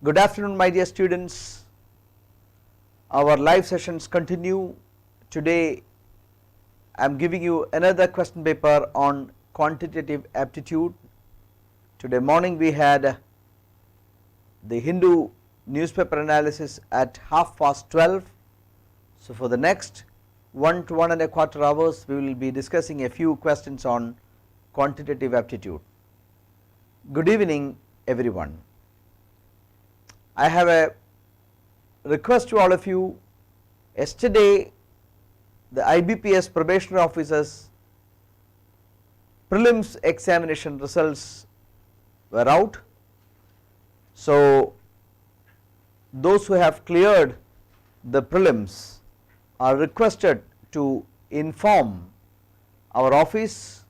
Good afternoon, my dear students. Our live sessions continue. Today I am giving you another question paper on quantitative aptitude. Today morning we had the Hindu newspaper analysis at 12:30. So for the next 1 to 1¼ hours we will be discussing a few questions on quantitative aptitude. Good evening everyone. I have a request to all of you. Yesterday the IBPS probationary officers prelims examination results were out. So those who have cleared the prelims are requested to inform our office.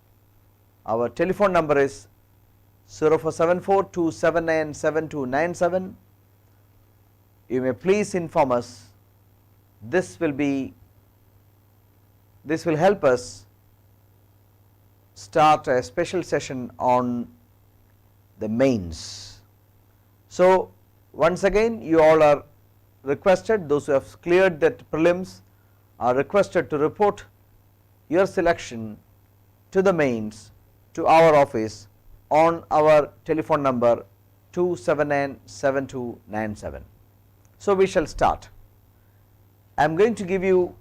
Our telephone number is 0474-279-7297. You may please inform us. This will help us start a special session on the mains. So once again you all are requested, those who have cleared that prelims are requested to report your selection to the mains to our office on our telephone number 279-7297. So we shall start. I am going to give you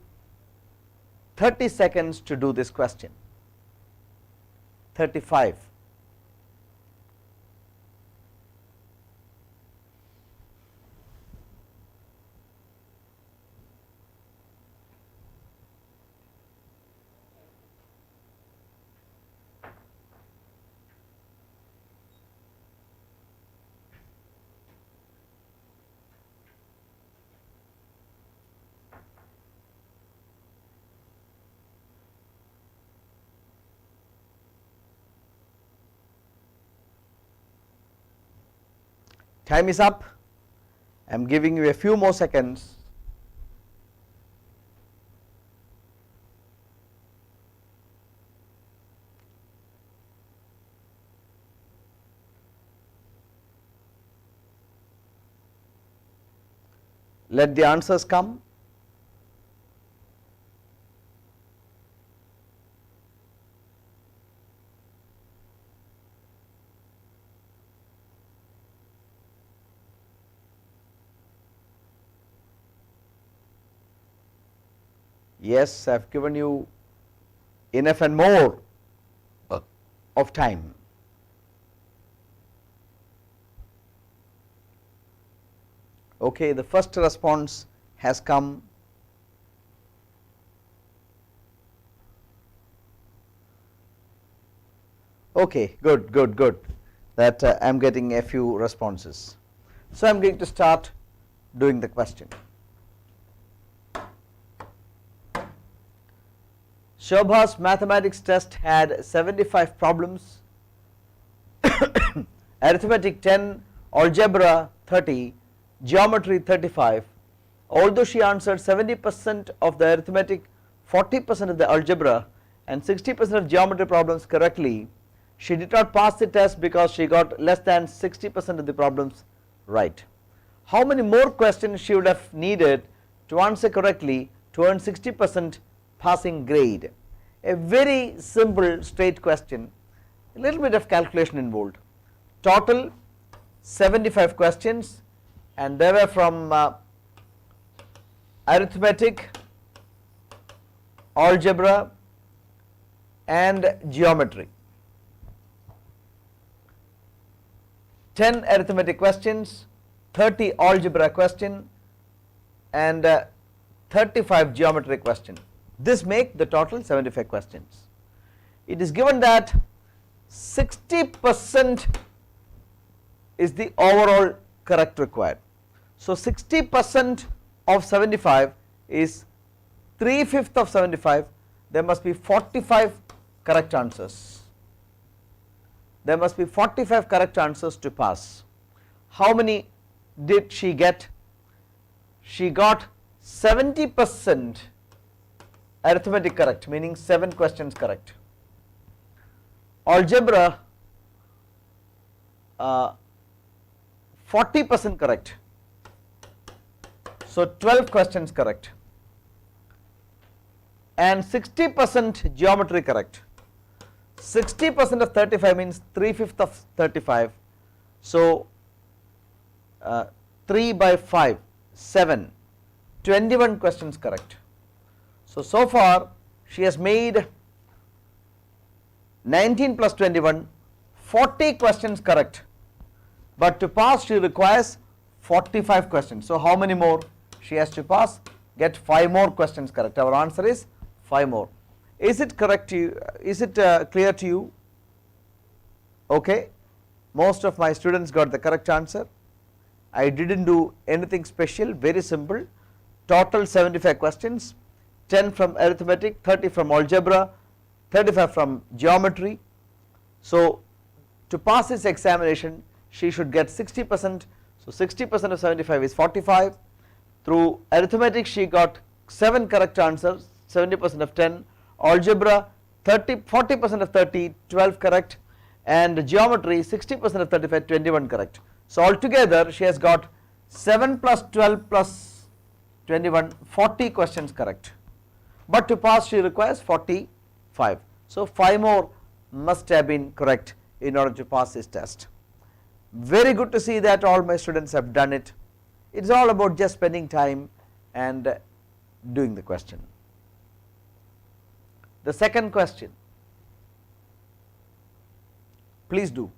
30 seconds to do this question. 35. Time is up. I am giving you a few more seconds. Let the answers come. Yes, I have given you enough and more of time. Okay, the first response has come. Okay, good. That I am getting a few responses. So I am going to start doing the question. Shobha's mathematics test had 75 problems, arithmetic 10, algebra 30, geometry 35. Although she answered 70% of the arithmetic, 40% of the algebra and 60% of geometry problems correctly, she did not pass the test because she got less than 60% of the problems right. How many more questions she would have needed to answer correctly to earn 60% passing grade? A very simple straight question, a little bit of calculation involved. Total 75 questions and they were from arithmetic, algebra and geometry. 10 arithmetic questions, 30 algebra question and 35 geometry question. This make the total 75 questions. It is given that 60% is the overall correct required. So 60% of 75 is 3/5 of 75. There must be 45 correct answers. There must be 45 correct answers to pass. How many did she get? She got 70% arithmetic correct, meaning 7 questions correct. Algebra 40% correct. So 12 questions correct. And 60% geometry correct. 60% of 35 means 3/5 of 35. So 3 by 5, 7, 21 questions correct. So far she has made 19 plus 21, 40 questions correct. But to pass she requires 45 questions. So how many more she has to pass? Get 5 more questions correct. Our answer is 5 more. Is it correct to you? Is it clear to you? Okay, most of my students got the correct answer. I didn't do anything special, very simple. Total 75 questions, 10 from arithmetic, 30 from algebra, 35 from geometry. So to pass this examination she should get 60%. So 60% of 75 is 45. Through arithmetic she got 7 correct answers, 70% of 10. Algebra 40% of 30, 12 correct, and geometry 60% of 35, 21 correct. So altogether she has got 7 plus 12 plus 21, 40 questions correct. But to pass she requires 45. So 5 more must have been correct in order to pass this test. Very good to see that all my students have done it. It's all about just spending time and doing the question. The second question, please do.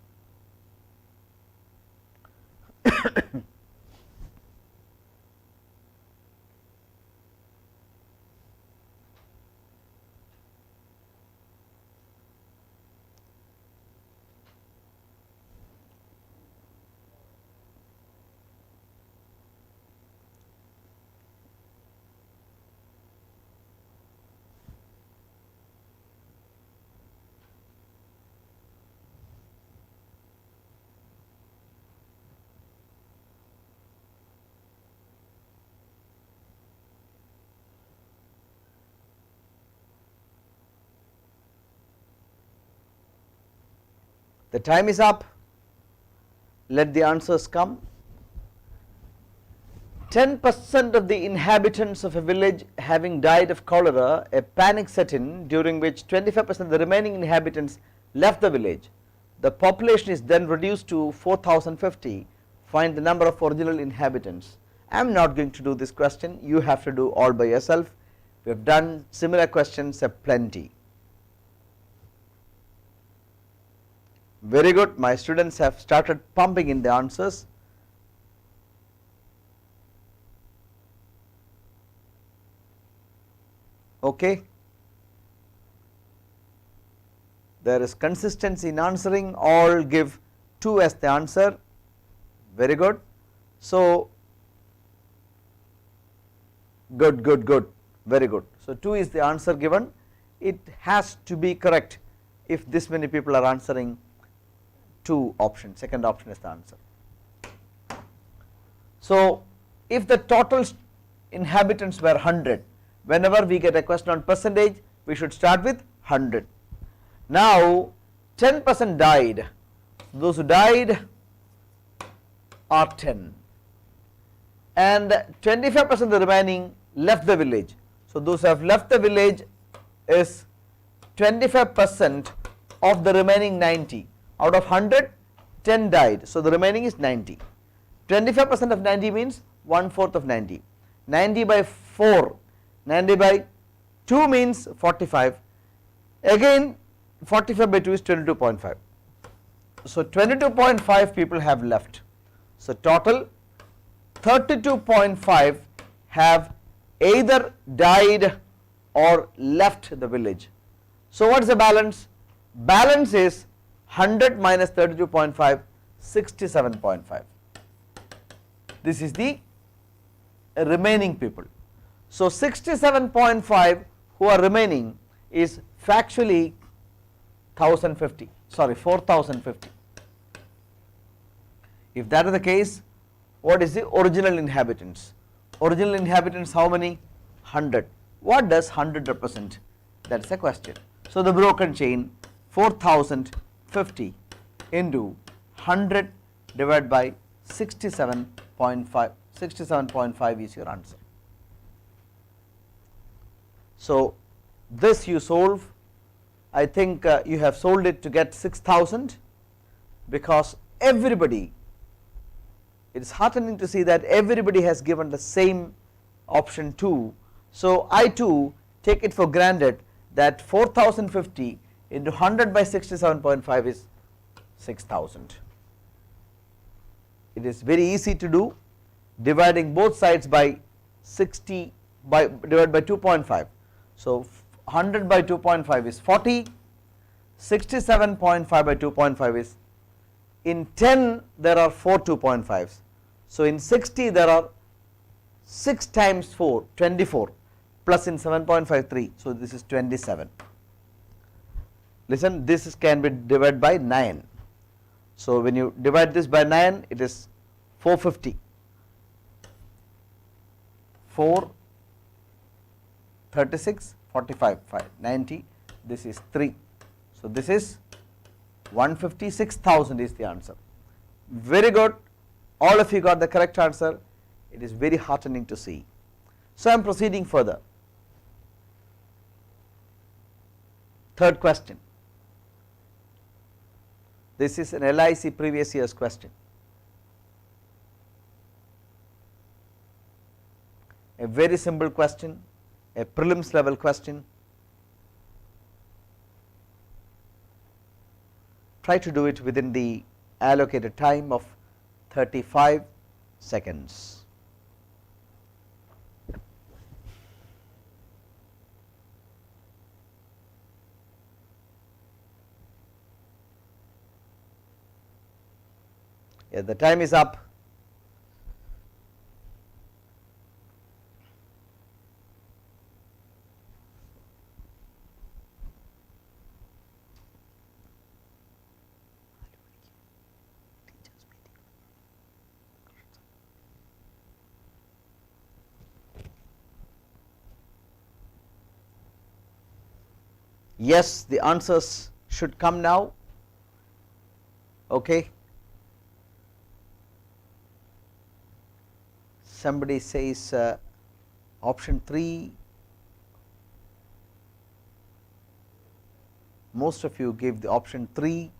The time is up. Let the answers come. 10% of the inhabitants of a village having died of cholera, a panic set in during which 25% of the remaining inhabitants left the village. The population is then reduced to 4,050. Find the number of original inhabitants. I am not going to do this question. You have to do all by yourself. We have done similar questions plenty. Very good, my students have started pumping in the answers. Okay, there is consistency in answering, all give 2 as the answer. Very good. So good, very good. So 2 is the answer given. It has to be correct if this many people are answering 2 options. Second option is the answer. So if the total inhabitants were 100, whenever we get a question on percentage, we should start with 100. Now 10% died. Those who died are 10, and 25% of the remaining left the village. So those who have left the village is 25% of the remaining 90. Out of 100, 10 died, so the remaining is 90. 25% of 90 means 1/4 of 90. 90 by 4, 90 by 2 means 45. Again 45 by 2 is 22.5. So 22.5 people have left. So total 32.5 have either died or left the village. So what is the balance? Balance is 100 minus 32.5, 67.5. This is the remaining people. So 67.5 who are remaining is factually 4,050. If that is the case, what is the original inhabitants? Original inhabitants how many? 100. What does 100 represent? That is the question. So the broken chain, 4,050 into 100 divided by 67.5. 67.5 is your answer. So this you solve. I think you have solved it to get 6,000, because everybody, it is heartening to see that everybody has given the same option 2. So I too take it for granted that 4050 into 100 by 67.5 is 6,000. It is very easy to do, dividing both sides by 60 by divided by 2.5. So 100 by 2.5 is 40, 67.5 by 2.5 is, in 10 there are 4 2.5s. So in 60 there are 6 times 4, 24, plus in 7.53, so this is 27. Listen, this can be divided by 9. So when you divide this by 9, it is 450. 4, 36, 45, 5, 90, this is 3. So this is 156,000 is the answer. Very good. All of you got the correct answer. It is very heartening to see. So I am proceeding further. Third question. This is an LIC previous year's question. A very simple question, a prelims level question. Try to do it within the allocated time of 35 seconds. Yeah, the time is up. Yes, the answers should come now. Okay. Somebody says option 3. Most of you gave the option 3.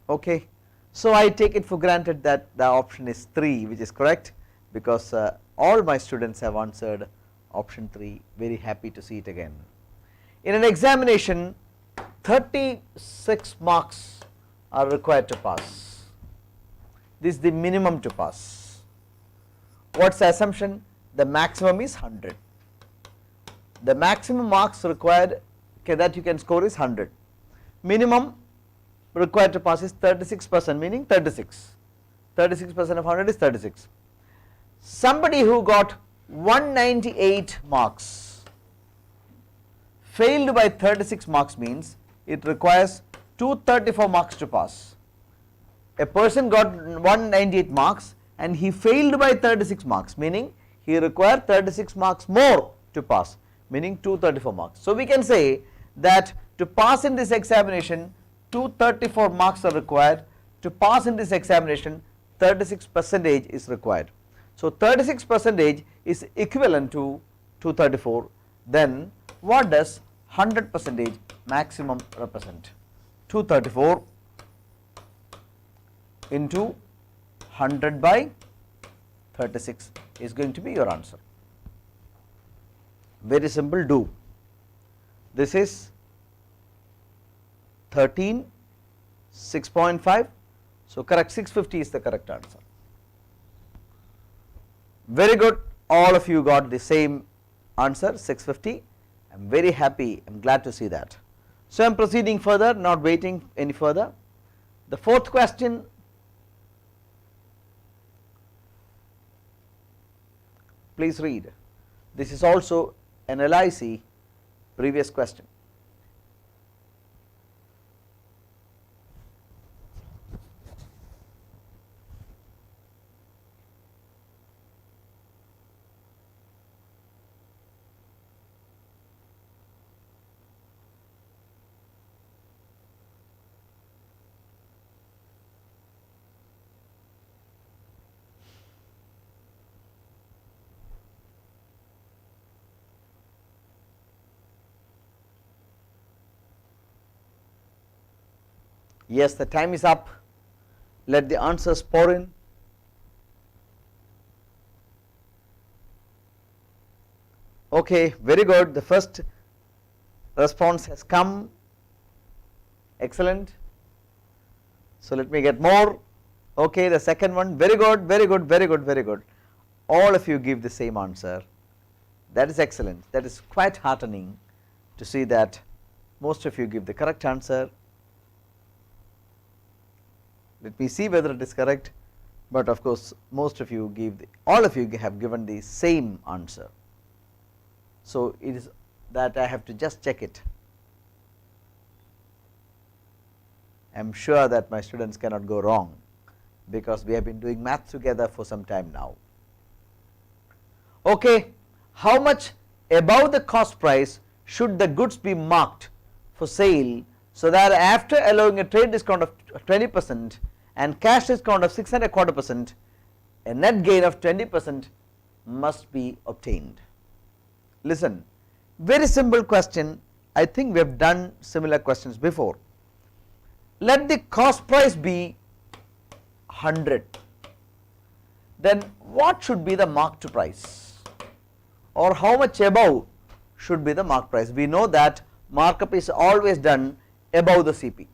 Okay. So I take it for granted that the option is 3, which is correct, because all my students have answered option 3. Very happy to see it again. In an examination, 36 marks are required to pass. This is the minimum to pass. What's the assumption? The maximum is 100. The maximum marks required that you can score is 100. Minimum required to pass is 36%, meaning 36. 36% of 100 is 36. Somebody who got 198 marks failed by 36 marks means it requires 234 marks to pass. A person got 198 marks and he failed by 36 marks, meaning he required 36 marks more to pass, meaning 234 marks. So we can say that to pass in this examination, 234 marks are required. To pass in this examination, 36% is required. So 36% is equivalent to 234. Then what does 100% maximum represent? 234 into 100 by 36 is going to be your answer. Very simple, do. This is 13, 6.5, so correct, 650 is the correct answer. Very good, all of you got the same answer, 650. I am very happy, I am glad to see that. So I am proceeding further, not waiting any further. The fourth question, please read. This is also an LIC previous question. Yes, the time is up. Let the answers pour in. Okay, very good. The first response has come. Excellent. So let me get more. Okay, the second one, very good, very good, very good, very good. All of you give the same answer. That is excellent. That is quite heartening to see that most of you give the correct answer. Let me see whether it is correct, but of course most of you give all of you have given the same answer. So it is that I have to just check it. I am sure that my students cannot go wrong, because we have been doing maths together for some time now. Okay, how much above the cost price should the goods be marked for sale, so that after allowing a trade discount of 20% and cash discount of 6.25%, a net gain of 20% must be obtained? Listen, very simple question. I think we have done similar questions before. Let the cost price be 100, then what should be the marked price, or how much above should be the marked price? We know that markup is always done above the CP.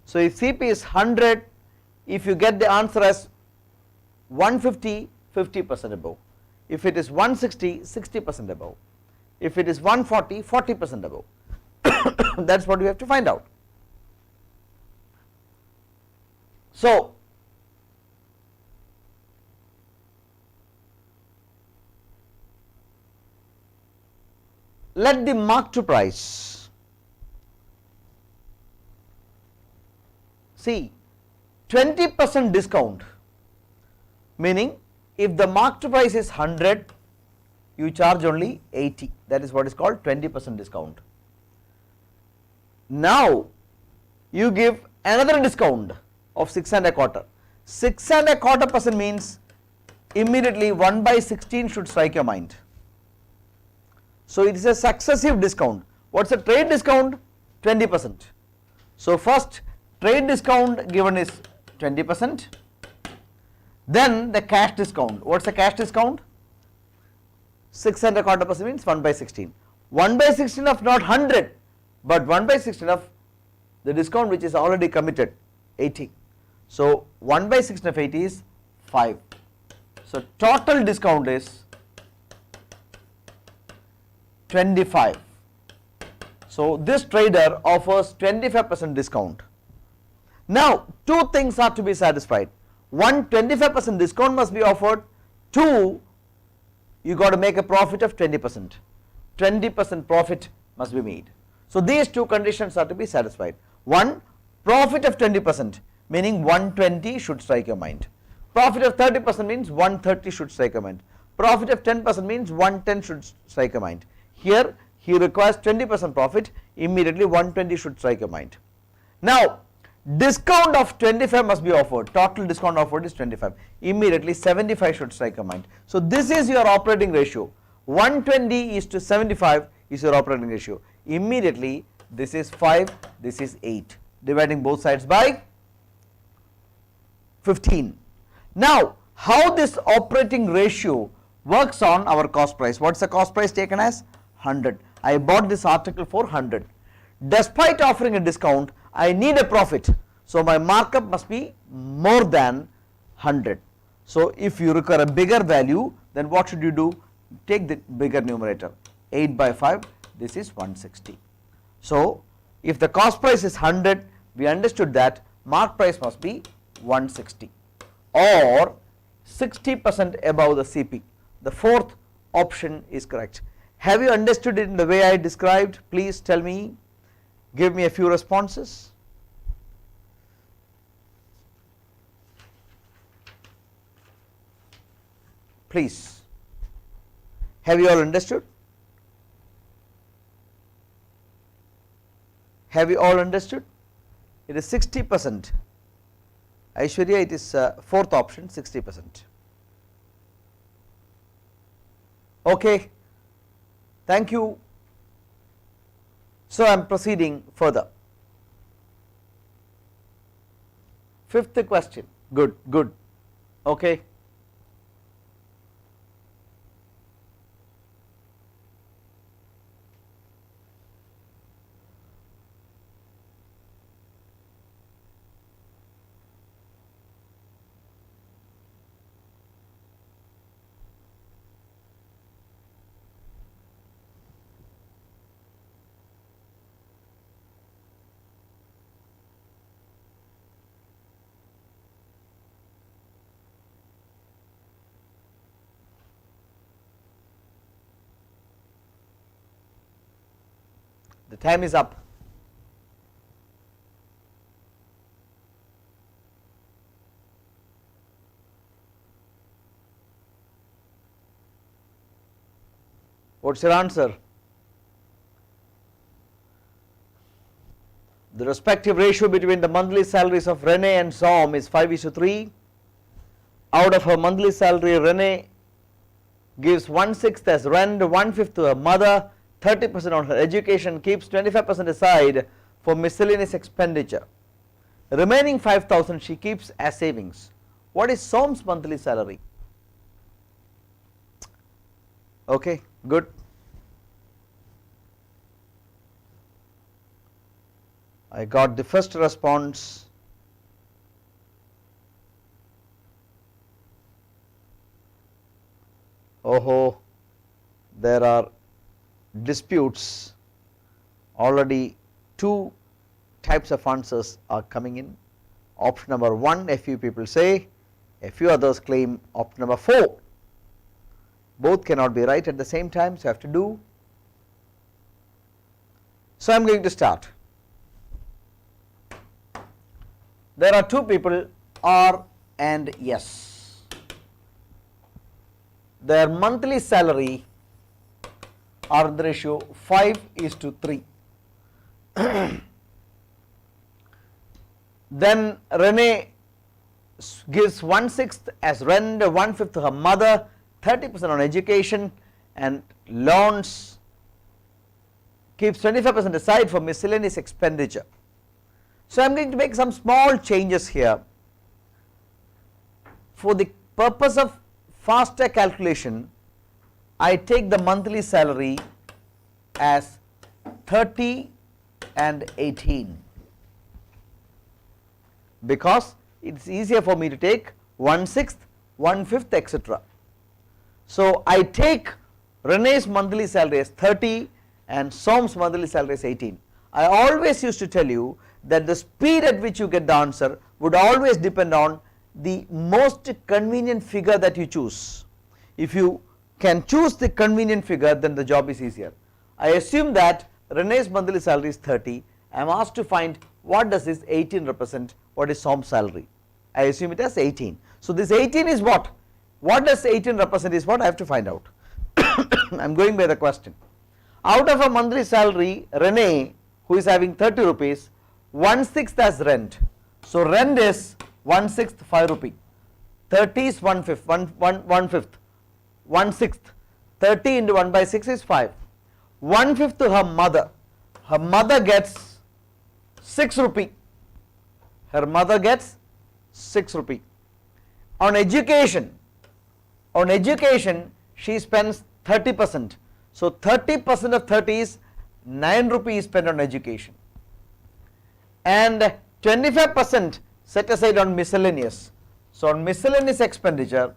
So if CP is 100, if you get the answer as 150, 50% above. If it is 160, 60% above. If it is 140, 40% above. That is what we have to find out. So let the marked price, see, 20% discount, meaning if the marked price is 100, you charge only 80, that is what is called 20% discount. Now you give another discount of 6.25. 6.25% means immediately 1/16 should strike your mind. So it is a successive discount. What is a trade discount? 20%. So first trade discount given is 20%, then the cash discount. What is the cash discount? 6.25% means 1/16. 1/16 of not 100, but 1/16 of the discount which is already committed, 80. So 1/16 of 80 is 5. So total discount is 25. So this trader offers 25% discount. Now two things are to be satisfied. One, 25% discount must be offered. Two, you got to make a profit of 20%. 20% profit must be made. So these two conditions are to be satisfied. One, profit of 20%, meaning 120 should strike your mind. Profit of 30% means 130 should strike your mind. Profit of 10% means 110 should strike your mind. Here he requires 20% profit, immediately 120 should strike your mind. Now discount of 25 must be offered. Total discount offered is 25, immediately 75 should strike your mind. So this is your operating ratio. 120 is to 75 is your operating ratio. Immediately this is 5, this is 8, dividing both sides by 15. Now how this operating ratio works on our cost price? What is the cost price taken as? 100. I bought this article for 100. Despite offering a discount, I need a profit, so my markup must be more than 100. So if you require a bigger value, then what should you do? Take the bigger numerator, 8/5, this is 160. So if the cost price is 100, we understood that mark price must be 160 or 60% above the CP. The fourth option is correct. Have you understood it in the way I described? Please tell me, give me a few responses. Please, have you all understood? Have you all understood? It is 60%. Aishwarya, it is fourth option, 60%. Okay, thank you. So I am proceeding further. Fifth question. Good, good. Okay. The time is up. What's your answer? The respective ratio between the monthly salaries of Renee and Som is 5:3. Out of her monthly salary, Renee gives 1/6 as rent, 1/5 to her mother, 30% on her education, keeps 25% aside for miscellaneous expenditure. Remaining 5,000 she keeps as savings. What is Som's monthly salary? Okay, good. I got the first response. Oh, there are disputes. Already two types of answers are coming in. Option number 1, a few people say, a few others claim option number 4. Both cannot be right at the same time, so I have to do. So I am going to start. There are two people, R and S. Their monthly salary are in the ratio 5:3. Then Renee gives 1/6 as rent, 1/5 to her mother, 30% on education, and loans, keeps 25% aside for miscellaneous expenditure. So I am going to make some small changes here. For the purpose of faster calculation, I take the monthly salary as 30 and 18, because it is easier for me to take 1/6, 1/5, etc. So I take Renee's monthly salary as 30 and Som's monthly salary as 18. I always used to tell you that the speed at which you get the answer would always depend on the most convenient figure that you choose. If you can choose the convenient figure, then the job is easier. I assume that Renee's monthly salary is 30. I am asked to find what does this 18 represent, what is Som's salary. I assume it as 18. So this 18 is what? What does 18 represent is what I have to find out. I am going by the question. Out of a monthly salary, Renee, who is having 30 rupees, 1/6 as rent. So rent is 1/6, 5 rupee. 30 is 1/5, 1/5, 1/6. 30 into 1/6 is 5. 1/5 to her mother. Her mother gets 6 rupee. Her mother gets 6 rupee. On education she spends 30%. So 30% of 30 is 9 rupees spent on education, and 25% set aside on miscellaneous. So on miscellaneous expenditure,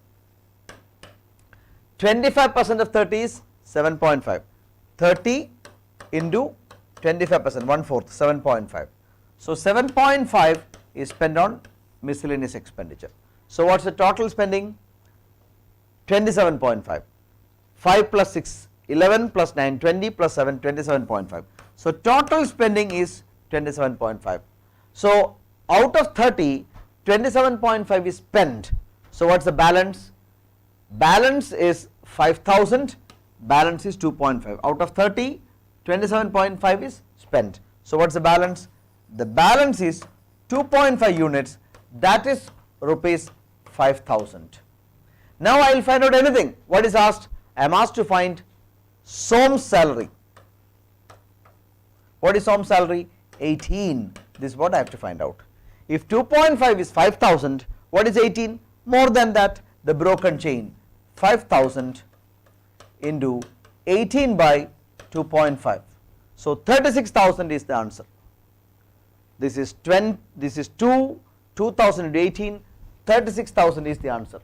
25% of 30 is 7.5. 30 into 25%, 1/4, 7.5. So 7.5 is spent on miscellaneous expenditure. So what's the total spending? 27.5. 5 plus 6, 11 plus 9, 20 plus 7, 27.5. So total spending is 27.5. So out of 30, 27.5 is spent. So what's the balance? Balance is 5,000, balance is 2.5. Out of 30, 27.5 is spent. So what's the balance? The balance is 2.5 units, that is rupees 5,000. Now I will find out anything. What is asked? I am asked to find Som's salary. What is Som's salary? 18. This is what I have to find out. If 2.5 is 5,000, what is 18? More than that, the broken chain, 5,000 into 18 by 2.5. So 36,000 is the answer. This is 2, 2000 into 18, 36,000 is the answer.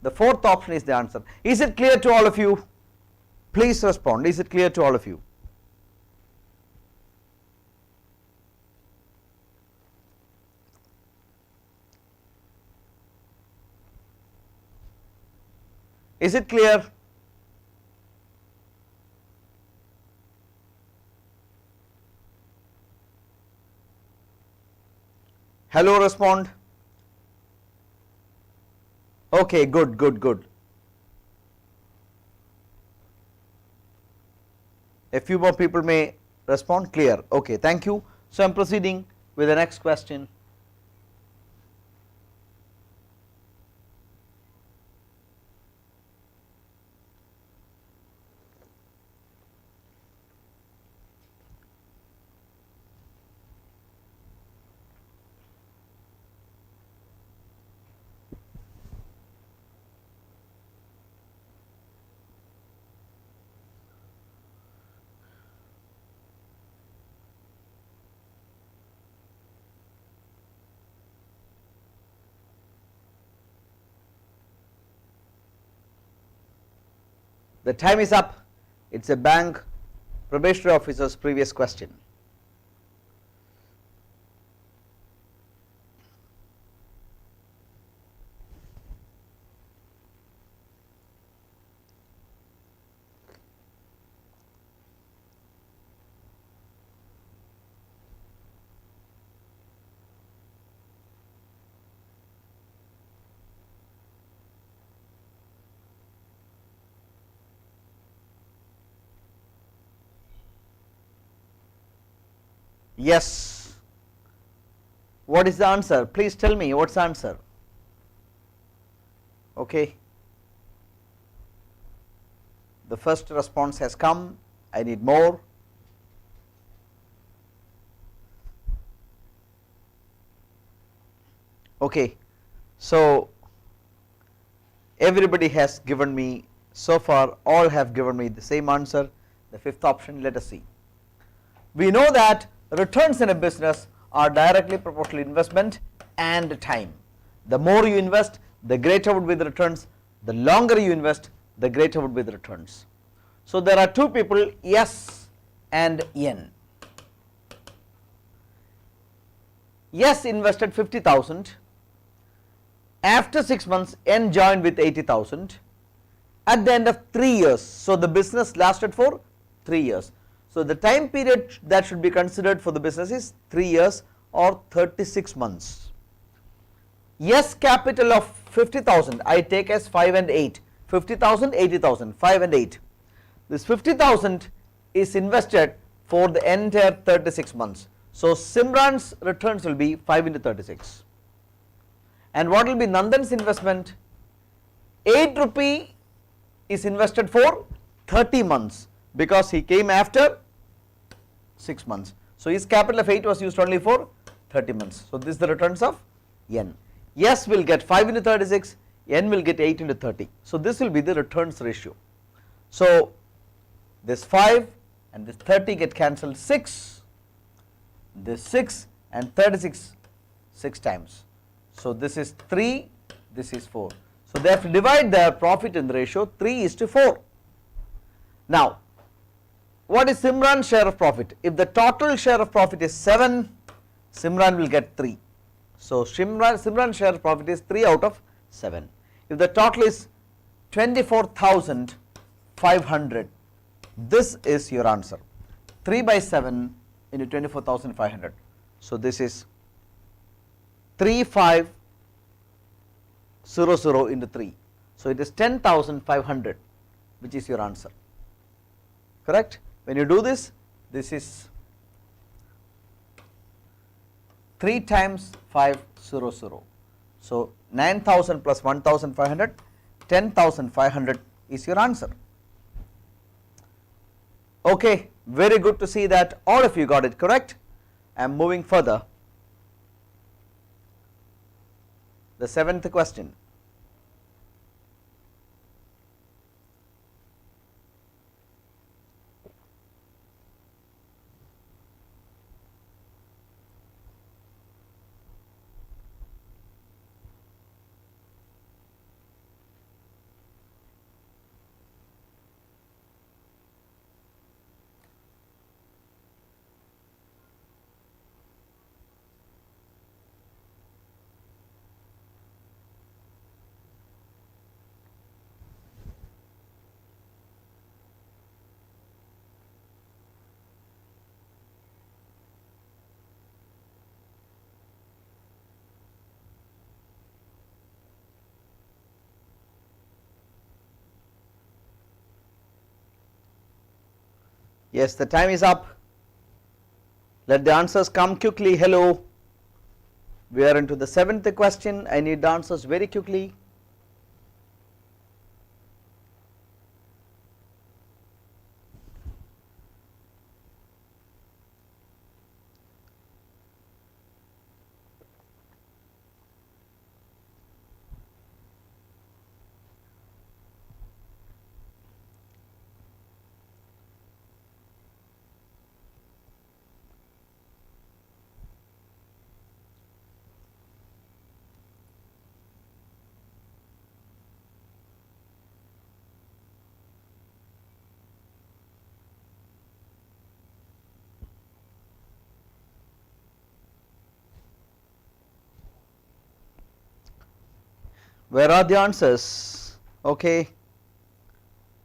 The fourth option is the answer. Is it clear to all of you? Please respond. Is it clear to all of you? Is it clear? Hello, respond. Okay, good, good, good. A few more people may respond. Clear. Okay, thank you. So I am proceeding with the next question. The time is up. It's a bank probationary officer's previous question. Yes. What is the answer? Please tell me what's the answer. Okay. The first response has come. I need more. Okay. So everybody has given me, so far all have given me the same answer. The fifth option, let us see. We know that returns in a business are directly proportional to investment and time. The more you invest, the greater would be the returns. The longer you invest, the greater would be the returns. So there are two people, S and N. S invested 50,000. After 6 months, N joined with 80,000 at the end of 3 years. So the business lasted for 3 years. So the time period that should be considered for the business is 3 years or 36 months. Yes, capital of 50,000 I take as 5 and 8, 50,000, 80,000, 5 and 8. This 50,000 is invested for the entire 36 months. So Simran's returns will be 5 into 36. And what will be Nandan's investment? 8 rupee is invested for 30 months because he came after 6 months. So his capital of 8 was used only for 30 months. So this is the returns of N. S will get 5 into 36, N will get 8 into 30. So this will be the returns ratio. So this 5 and this 30 get cancelled 6, this 6 and 36 6 times. So this is 3, this is 4. So they have to divide their profit in the ratio 3:4. Now what is Simran's share of profit? If the total share of profit is 7, Simran will get 3. So Simran's share of profit is 3 out of 7. If the total is 24,500, this is your answer. 3 by 7 into 24,500. So this is 3500 into 3. So it is 10,500, which is your answer. Correct? When you do this, this is 3 times 500. So 9,000 plus 1,500, 10,500 is your answer. Okay, very good to see that all of you got it correct. I am moving further. the seventh question. Yes, the time is up. Let the answers come quickly. Hello. We are into the seventh question. I need the answers very quickly. Where are the answers? Okay.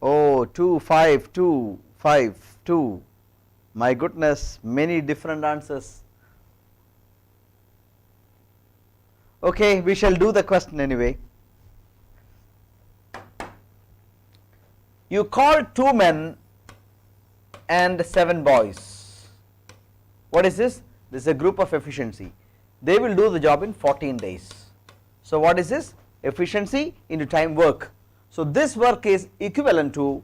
Oh, 2, 5, 2, 5, 2. My goodness, many different answers. Okay, we shall do the question anyway. You call 2 men and 7 boys. What is this? This is a group of efficiency. They will do the job in 14 days. So what is this? Efficiency into time work. So this work is equivalent to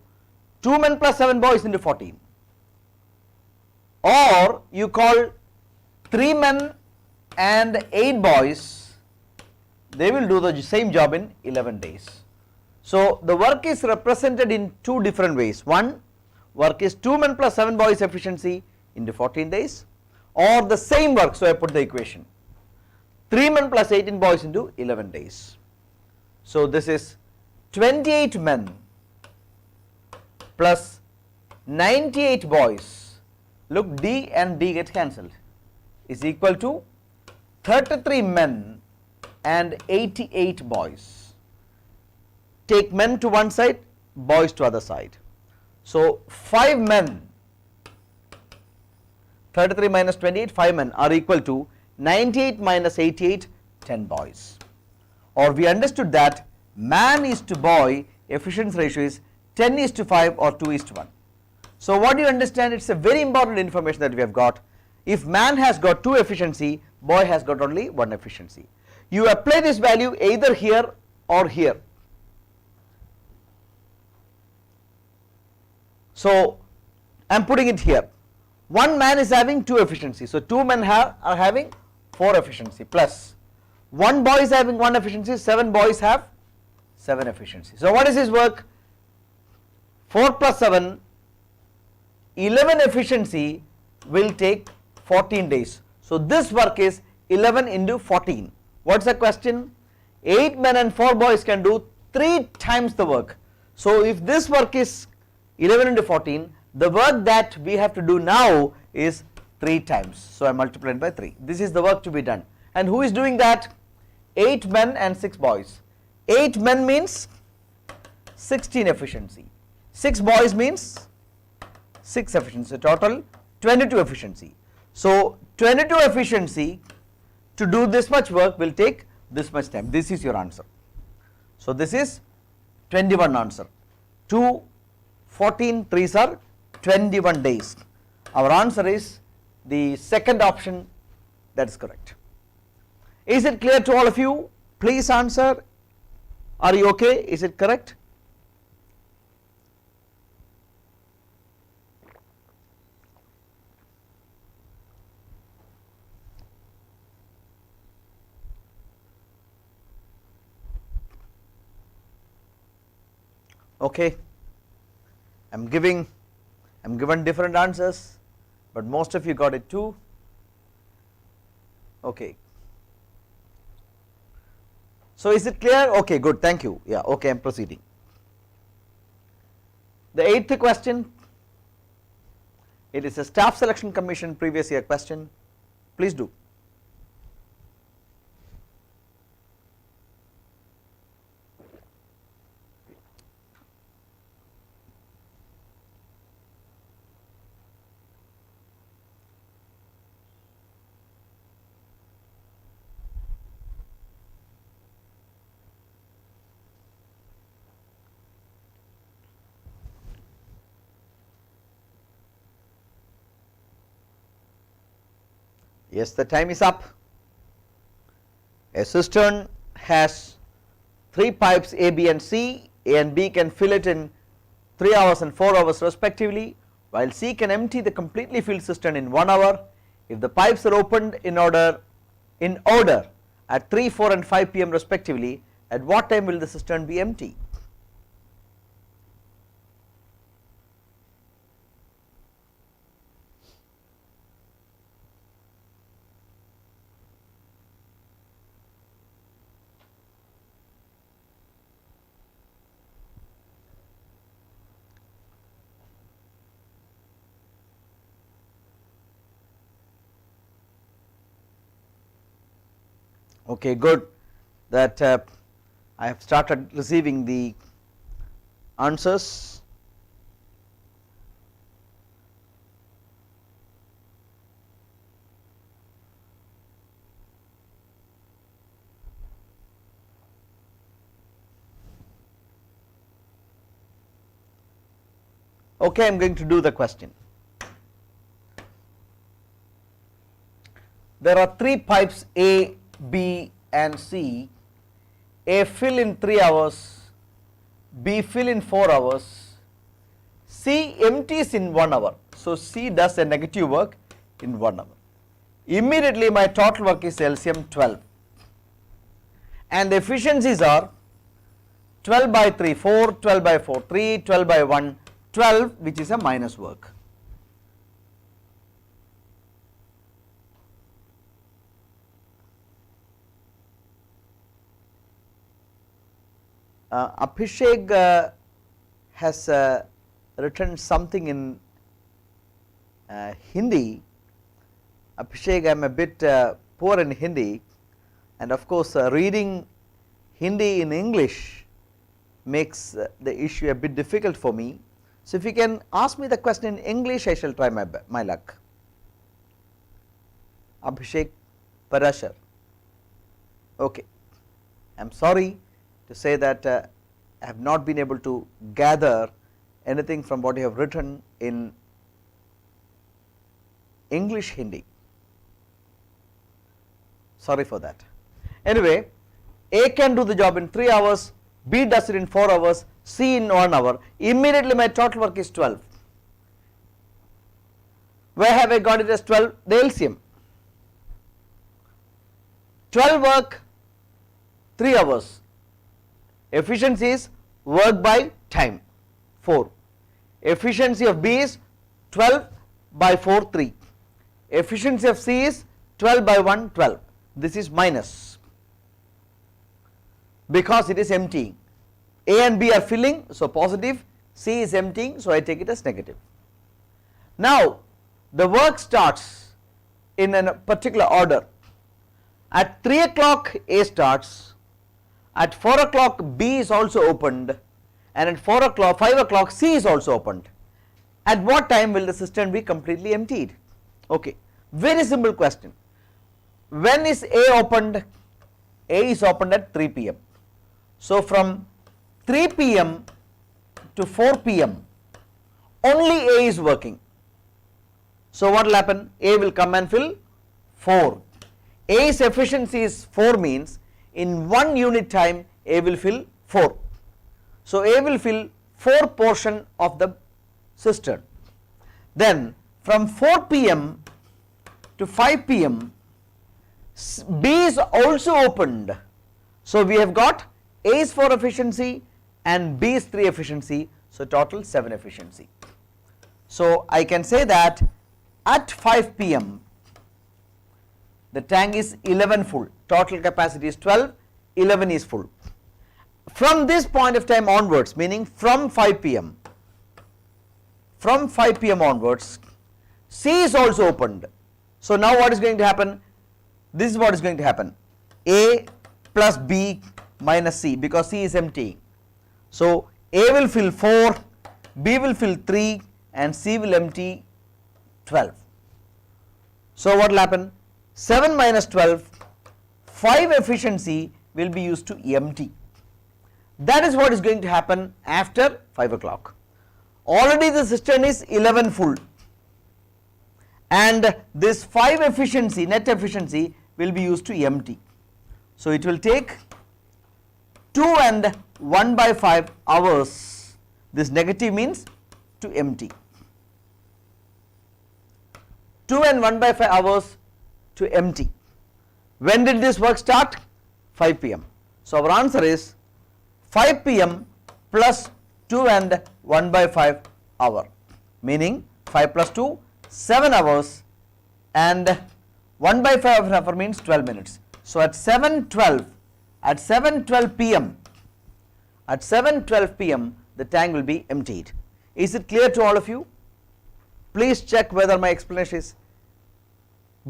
2 men plus 7 boys into 14. Or you call 3 men and 8 boys, they will do the same job in 11 days. So the work is represented in 2 different ways. One, work is 2 men plus 7 boys efficiency into 14 days, or the same work, so I put the equation, 3 men plus 18 boys into 11 days. So this is 28 men plus 98 boys, look, D and D get cancelled, is equal to 33 men and 88 boys. Take men to one side, boys to other side. So 5 men, 33 minus 28, 5 men are equal to 98 minus 88, 10 boys. Or we understood that man is to boy efficiency ratio is 10:5 or 2:1. So what do you understand? It's a very important information that we have got. If man has got 2 efficiency, boy has got only 1 efficiency. You apply this value either here or here. So I am putting it here. 1 man is having 2 efficiency. So 2 men are having 4 efficiency plus 1 boy is having 1 efficiency, 7 boys have 7 efficiency. So what is his work? 4 plus 7, 11 efficiency will take 14 days. So this work is 11 into 14. What's the question? 8 men and 4 boys can do 3 times the work. So if this work is 11 into 14, the work that we have to do now is 3 times. So I multiplied by 3. This is the work to be done. And who is doing that? 8 men and 6 boys. 8 men means 16 efficiency. 6 boys means 6 efficiency. Total 22 efficiency. So 22 efficiency to do this much work will take this much time. This is your answer. So this is 21 answer. 2, 14, 3s are 21 days. Our answer is the second option, that is correct. Is it clear to all of you? Please answer. Are you okay? Is it correct? Okay, I'm given different answers, but most of you got it too. Okay, so is it clear? Okay, good, thank you. Yeah, okay, I'm proceeding. The 8th question, it is a Staff Selection Commission previous year question. Please do. Yes, the time is up. A cistern has 3 pipes A, B and C. A and B can fill it in 3 hours and 4 hours respectively, while C can empty the completely filled cistern in 1 hour. If the pipes are opened in order at 3, 4 and 5 p.m. respectively, at what time will the cistern be empty? Okay, good that I have started receiving the answers. Okay, I am going to do the question. There are 3 pipes A, B and C. A fill in 3 hours, B fill in 4 hours, C empties in 1 hour. So C does a negative work in 1 hour. Immediately my total work is LCM 12, and the efficiencies are 12 by 3 4, 12 by 4 3, 12 by 1 12, which is a minus work. Abhishek has written something in Hindi. Abhishek, I am a bit poor in Hindi, and of course reading Hindi in English makes the issue a bit difficult for me. So if you can ask me the question in English, I shall try my luck. Abhishek Parashar. Okay, I am sorry to say that I have not been able to gather anything from what you have written in English Hindi. Sorry for that. Anyway, A can do the job in 3 hours, B does it in 4 hours, C in 1 hour. Immediately my total work is 12. Where have I got it as 12? The LCM. 12 work, 3 hours. Efficiency is work by time, 4. Efficiency of B is 12 by 4, 3. Efficiency of C is 12 by 1, 12. This is minus because it is emptying. A and B are filling, so positive. C is emptying, so I take it as negative. Now the work starts in a particular order. At 3 o'clock A starts, at 4 o'clock B is also opened, and at 5 o'clock C is also opened. At what time will the cistern be completely emptied? Okay, very simple question. When is A opened? A is opened at 3 p.m. So from 3 p.m. to 4 p.m. only A is working. So what will happen? A will come and fill 4. A's efficiency is 4, means in 1 unit time A will fill 4. So A will fill 4 portion of the cistern. Then from 4 p.m. to 5 p.m. B is also opened. So we have got A is for efficiency, and B is 3 efficiency, so total 7 efficiency. So I can say that at 5 p.m. the tank is 11 full, total capacity is 12, 11 is full. From this point of time onwards, meaning from 5 p.m. onwards, C is also opened. So now what is going to happen? This is what is going to happen, A plus B minus C, because C is empty. So A will fill 4, B will fill 3 and C will empty 12. So what will happen? 7 minus 12, 5 efficiency will be used to empty. That is what is going to happen after 5 o'clock. Already the cistern is 11 full, and this 5 efficiency, net efficiency, will be used to empty. So it will take 2 and 1 by 5 hours. This negative means to empty. 2 and 1 by 5 hours to empty. When did this work start? 5 p.m. So our answer is 5 p.m. plus 2 and 1 by 5 hour, meaning 5 plus 2, 7 hours, and 1 by 5 hour means 12 minutes. So at 7:12 p.m. the tank will be emptied. Is it clear to all of you? Please check whether my explanation is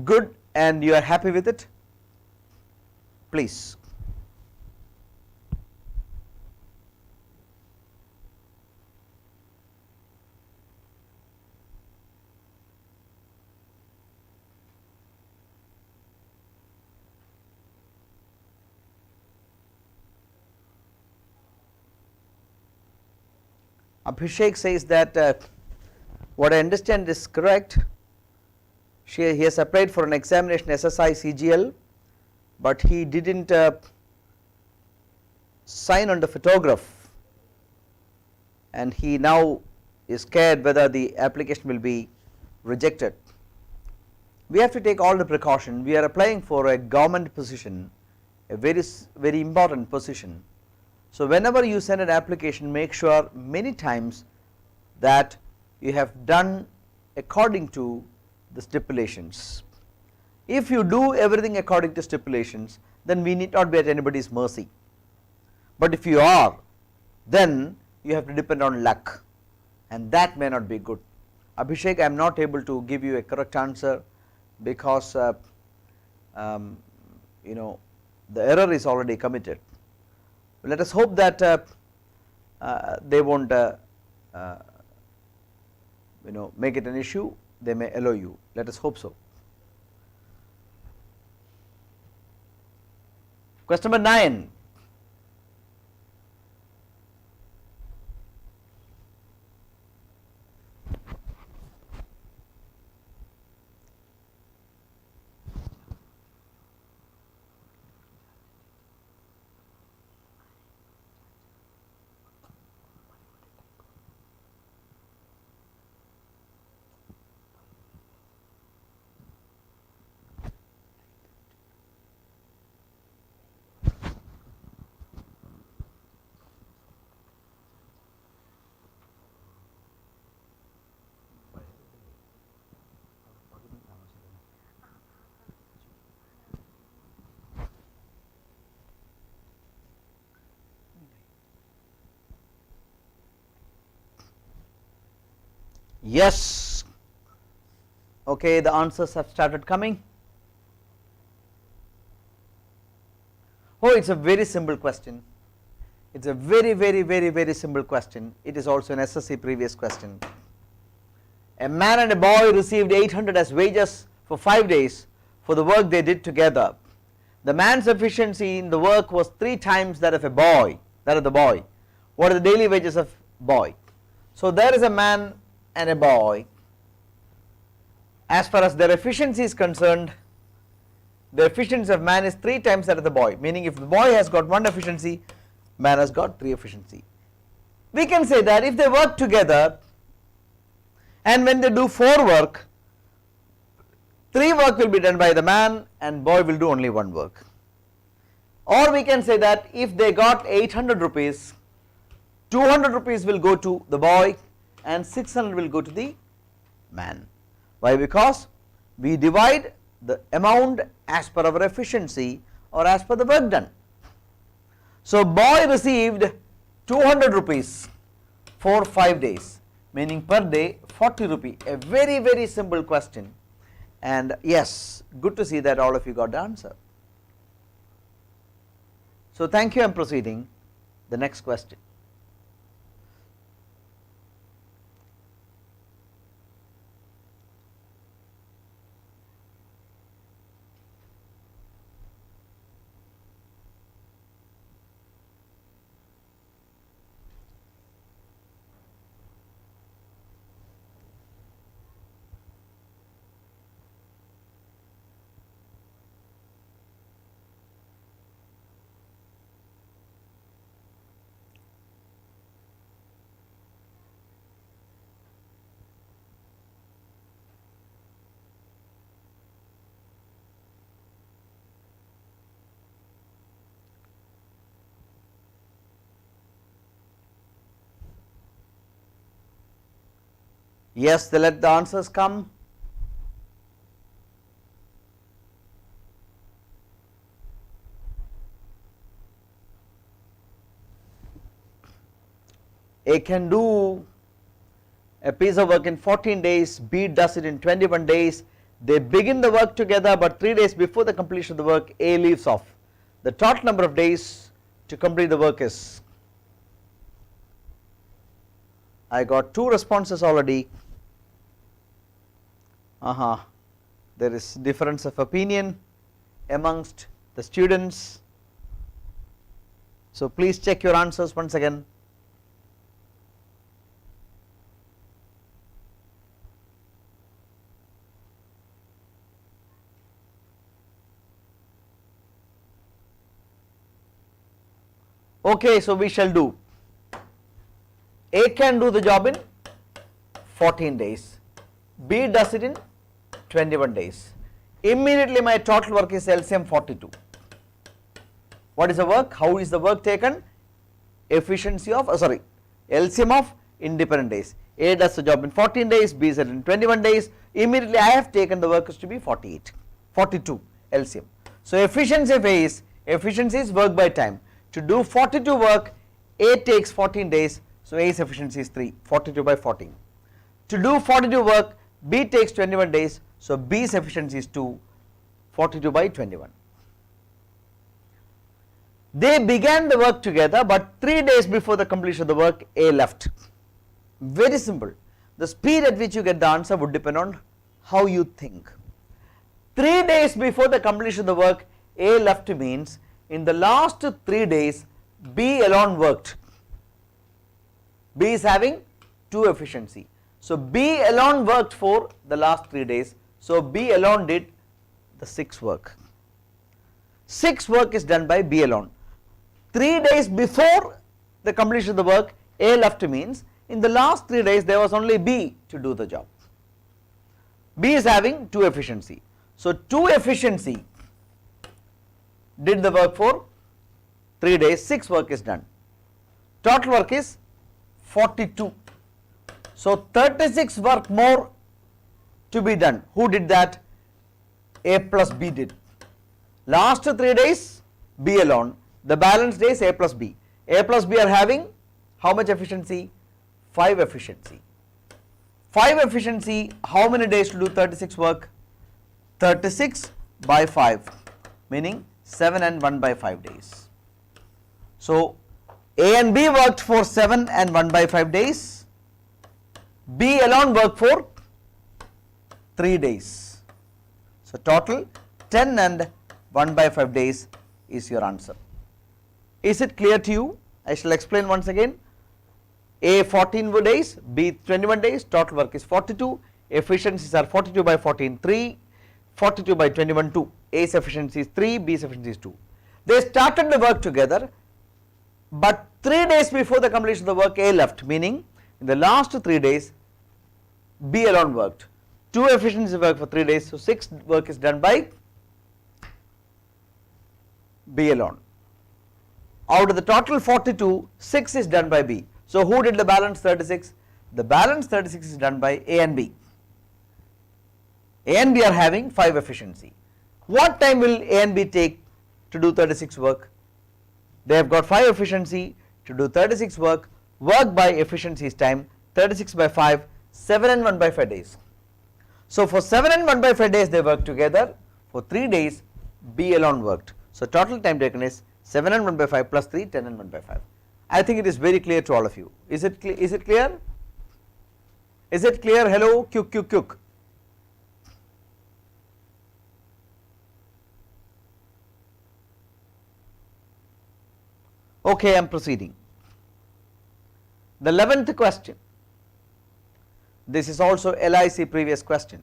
good and you are happy with it. Please. Abhishek says that what I understand is correct. He has applied for an examination SSI CGL, but he didn't sign on the photograph, and he now is scared whether the application will be rejected. We have to take all the precaution. We are applying for a government position, a very important position. So whenever you send an application, make sure many times that you have done according to the stipulations. If you do everything according to stipulations, then we need not be at anybody's mercy. But if you are, then you have to depend on luck, and that may not be good. Abhishek, I am not able to give you a correct answer because the error is already committed. Let us hope that they won't make it an issue. They may allow you. Let us hope so. Question number 9. Yes, okay, the answers have started coming. Oh, it's a very simple question. It's a very simple question. It is also an SSC previous question. A man and a boy received 800 as wages for 5 days for the work they did together. The man's efficiency in the work was 3 times that of the boy. What are the daily wages of boy? So there is a man and a boy. As far as their efficiency is concerned, the efficiency of man is 3 times that of the boy, meaning if the boy has got 1 efficiency, man has got 3 efficiency. We can say that if they work together and when they do 4 work, 3 work will be done by the man and boy will do only 1 work. Or we can say that if they got 800 rupees 200 rupees will go to the boy and 600 will go to the man. Why? Because we divide the amount as per our efficiency or as per the work done. So boy received 200 rupees for 5 days, meaning per day 40 rupee. A very, very simple question, and yes, good to see that all of you got the answer. So thank you. I am proceeding the next question. Yes, they let the answers come. A can do a piece of work in 14 days, B does it in 21 days. They begin the work together, but 3 days before the completion of the work, A leaves off. The total number of days to complete the work is, I got 2 responses already. There is difference of opinion amongst the students. So please check your answers once again. Okay, so we shall do. A can do the job in 14 days. B does it in 21 days. Immediately my total work is LCM 42. What is the work? How is the work taken? Efficiency of, LCM of independent days. A does the job in 14 days, B does it in 21 days. Immediately I have taken the workers to be 42 LCM. So efficiency of A is, efficiency is work by time. To do 42 work, A takes 14 days, so A's efficiency is 3, 42 by 14. To do 42 work, B takes 21 days, so B's efficiency is 2, 42 by 21. They began the work together, but 3 days before the completion of the work, A left. Very simple. The speed at which you get the answer would depend on how you think. 3 days before the completion of the work, A left means in the last 3 days, B alone worked. B is having 2 efficiency. So B alone worked for the last 3 days. So B alone did the 6 work. 6 work is done by B alone. 3 days before the completion of the work, A left means in the last 3 days there was only B to do the job. B is having 2 efficiency. So 2 efficiency did the work for 3 days, 6 work is done. Total work is 42. So 36 work more to be done. Who did that? A plus B did. Last 3 days, B alone. The balance days, A plus B. A plus B are having how much efficiency? 5 efficiency. 5 efficiency, how many days to do 36 work? 36 by 5, meaning 7 and 1 by 5 days. So A and B worked for 7 and 1 by 5 days. B alone worked for 3 days. So total 10 and 1 by 5 days is your answer. Is it clear to you? I shall explain once again. A 14 days, B 21 days, total work is 42. Efficiencies are 42 by 14, 3, 42 by 21, 2. A's efficiency is 3, B's efficiency is 2. They started the work together, but 3 days before the completion of the work, A left, meaning in the last 3 days, B alone worked. 2 efficiency work for 3 days, so 6 work is done by B alone. Out of the total 42, 6 is done by B. So So who did the balance 36? The balance 36 is done by A and B. A and B are having 5 efficiency. What time will A and B take to do 36 work? They have got 5 efficiency to do 36 work. Work by efficiency is time 36 by 5, 7 and 1 by 5 days. So for 7 and 1 by 5 days they worked together. For 3 days B alone worked. So total time taken is 7 and 1 by 5 plus 3, 10 and 1 by 5. I think it is very clear to all of you. Is it clear? Is it clear? Is it clear? Hello, 𝐃𝐿. Okay, I am proceeding. The 11th question. This is also LIC previous question.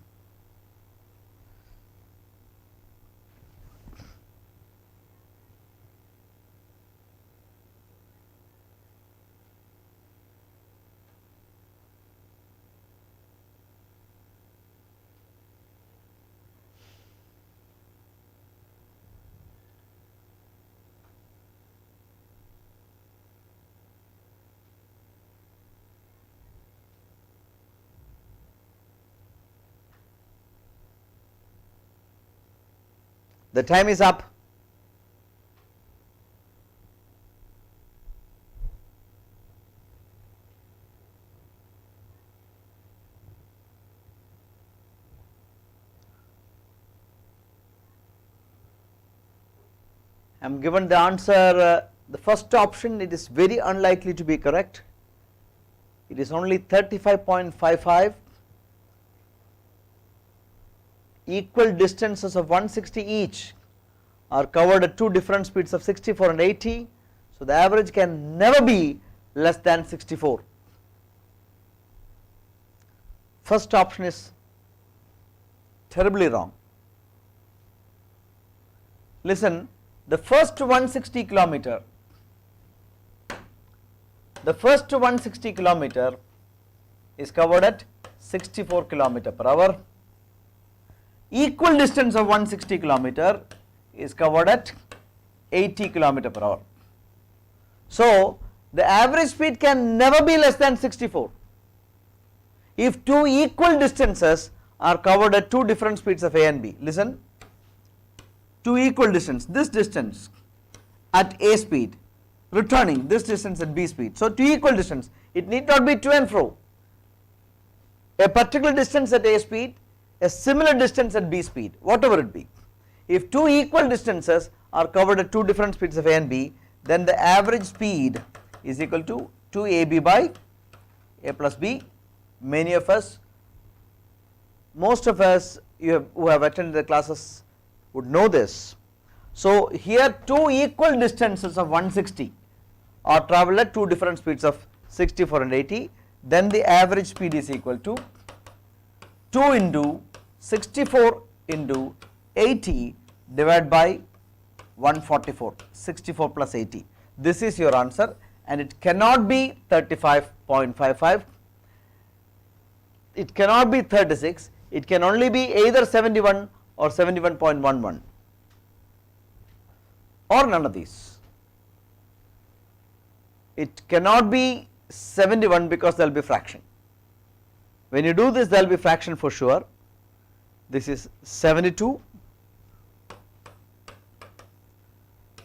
The time is up. I am given the answer, the first option, it is very unlikely to be correct. It is only 35.55. Equal distances of 160 each are covered at 2 different speeds of 64 and 80. So the average can never be less than 64. First option is terribly wrong. Listen, the first 160 kilometer, is covered at 64 kilometer per hour. Equal distance of 160 kilometer is covered at 80 kilometer per hour. So the average speed can never be less than 64. If 2 equal distances are covered at 2 different speeds of A and B, listen, 2 equal distance, this distance at A speed, returning this distance at B speed. So 2 equal distance, it need not be to and fro. A particular distance at A speed, a similar distance at B speed, whatever it be. If 2 equal distances are covered at 2 different speeds of A and B, then the average speed is equal to 2AB by A plus B. Many of us, most of us who have attended the classes would know this. So here 2 equal distances of 160 are travelled at 2 different speeds of 64 and 80, then the average speed is equal to 2 into 64 into 80 divided by 144, 64 plus 80. This is your answer, and it cannot be 35.55, it cannot be 36, it can only be either 71 or 71.11 or none of these. It cannot be 71 because there will be fraction. When you do this, there will be fraction for sure. This is 72,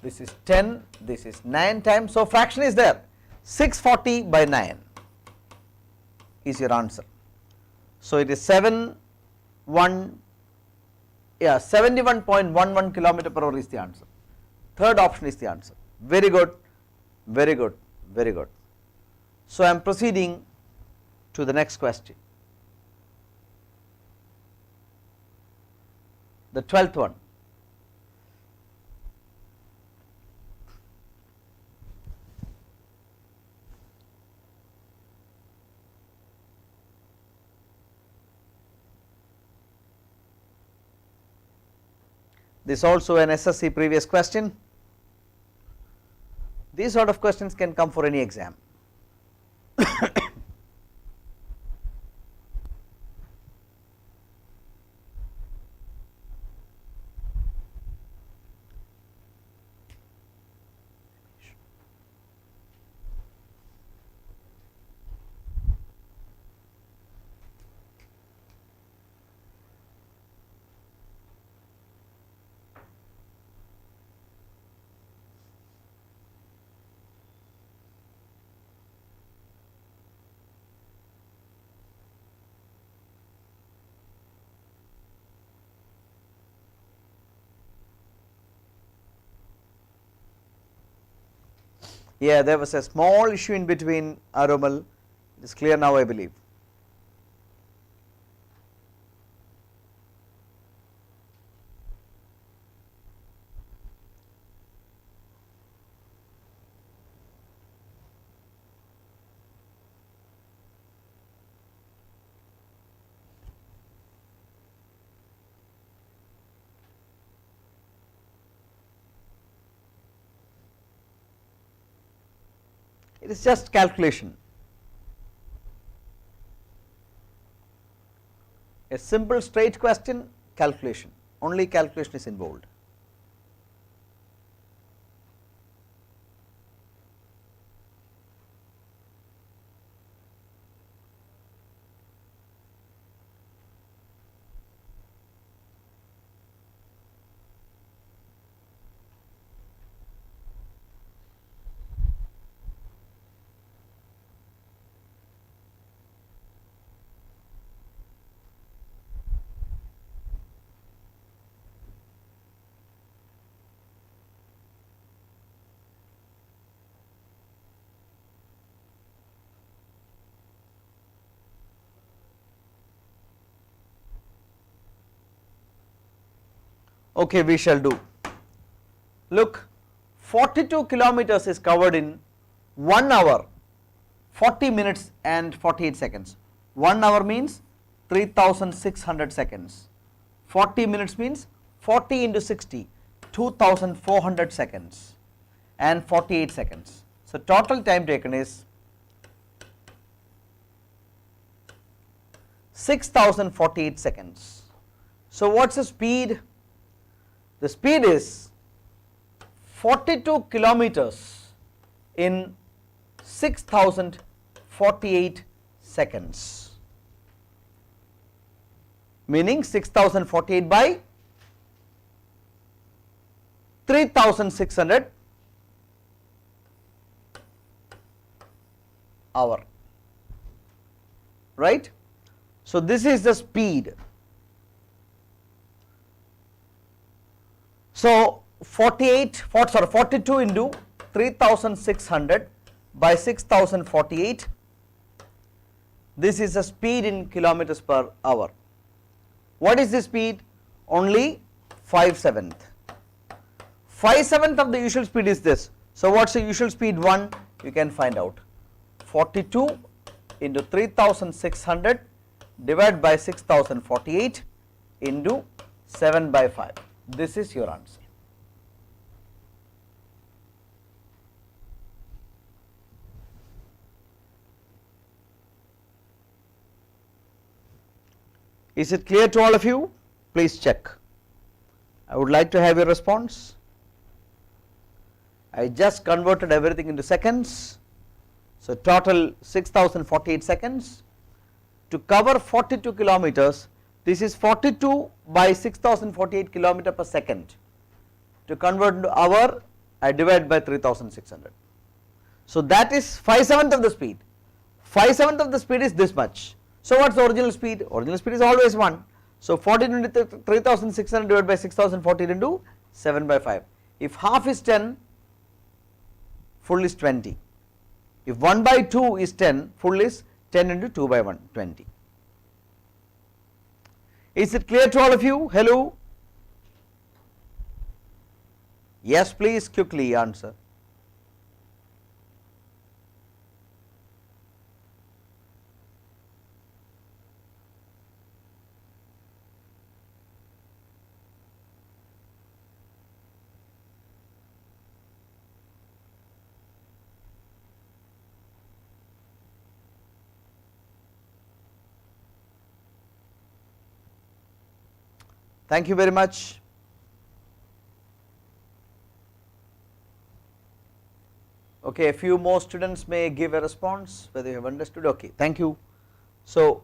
this is 10, this is 9 times, so fraction is there. 640 by 9 is your answer. So it is 71.11 kilometer per hour is the answer. Third option is the answer. Very good, very good, very good. So I am proceeding to the next question. The 12th one. This is also an SSC previous question. These sort of questions can come for any exam. Yeah, there was a small issue in between, Aromal. It is clear now, I believe. It is just calculation. A simple straight question, calculation. Only calculation is involved. Okay, we shall do. Look, 42 kilometers is covered in 1 hour, 40 minutes and 48 seconds. 1 hour means 3600 seconds. 40 minutes means 40 into 60, 2400 seconds and 48 seconds. So, total time taken is 6048 seconds. So, what is the speed? The speed is 42 kilometers in 6048 seconds, meaning 6048 by 3600 hour, right. So, this is the speed. So, 42 into 3600 by 6048, this is the speed in kilometers per hour. What is the speed? Only 5/7. 5/7 of the usual speed is this. So, what is the usual speed 1? You can find out. 42 into 3600 divided by 6048 into 7 by 5. This is your answer. Is it clear to all of you? Please check. I would like to have your response. I just converted everything into seconds. So, total 6048 seconds. To cover 42 kilometers, this is 42 by 6048 kilometer per second. To convert into hour, I divide by 3600. So, that is 5/7 of the speed. 5/7 of the speed is this much. So, what is the original speed? Original speed is always 1. So, 14 into 3600 divided by 6048 into 7 by 5. If half is 10, full is 20. If 1 by 2 is 10, full is 10 into 2 by 1, 20. Is it clear to all of you? Hello? Yes, please quickly answer. Thank you very much. Okay, a few more students may give a response whether you have understood. Okay, thank you. So,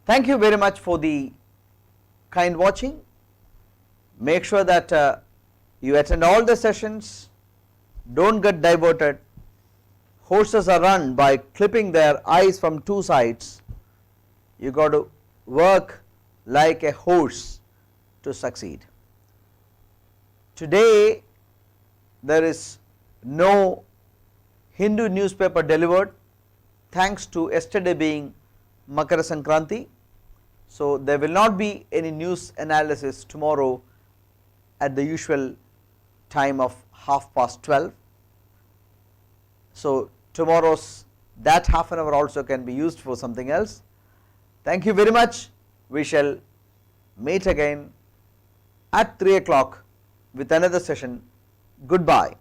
thank you very much for the kind watching. Make sure that you attend all the sessions, don't get diverted. Horses are run by clipping their eyes from two sides. You got to work like a horse to succeed. Today there is no Hindu newspaper delivered, thanks to yesterday being Makara Sankranti. So there will not be any news analysis tomorrow at the usual time of 12:30. So tomorrow's that half an hour also can be used for something else. Thank you very much. We shall meet again at 3 o'clock with another session. Goodbye.